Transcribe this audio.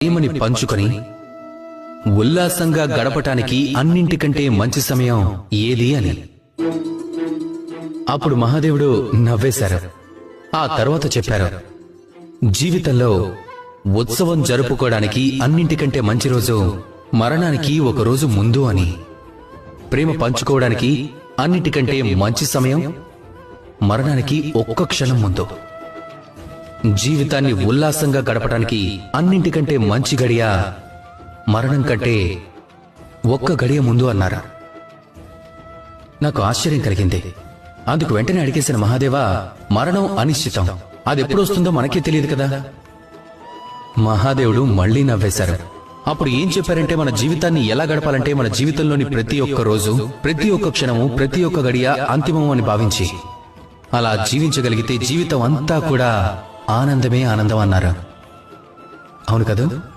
ప్రేమని పంచుకొని ఉల్లాసంగా గడపటానికి అన్నింటికంటే మంచి సమయం ఏది అని. అప్పుడు మహాదేవుడు నవ్వేశారు. ఆ తర్వాత చెప్పారు, జీవితంలో ఉత్సవం జరుపుకోవడానికి అన్నింటికంటే మంచి రోజు మరణానికి ఒక రోజు ముందు అని. ప్రేమ పంచుకోవడానికి అన్నిటికంటే మంచి సమయం మరణానికి ఒక్క క్షణం ముందు. జీవితాన్ని ఉల్లాసంగా గడపడానికి అన్నింటికంటే మంచి గడియ మరణం కంటే ఒక్క గడియ ముందు అన్నారు. నాకు ఆశ్చర్యం కలిగింది. అందుకు వెంటనే అడిగేసిన మహాదేవా, మరణం అనిశ్చితం, అది ఎప్పుడు వస్తుందో మనకే తెలియదు కదా. మహాదేవుడు మళ్లీ నవ్వేశారు. అప్పుడు ఏం చెప్పారంటే, మన జీవితాన్ని ఎలా గడపాలంటే మన జీవితంలోని ప్రతి ఒక్క రోజు, ప్రతి ఒక్క క్షణము, ప్రతి ఒక్క గడియ అంతిమం అని భావించి అలా జీవించగలిగితే జీవితం అంతా కూడా ఆనందమే ఆనందం అన్నారు. అవును కదా.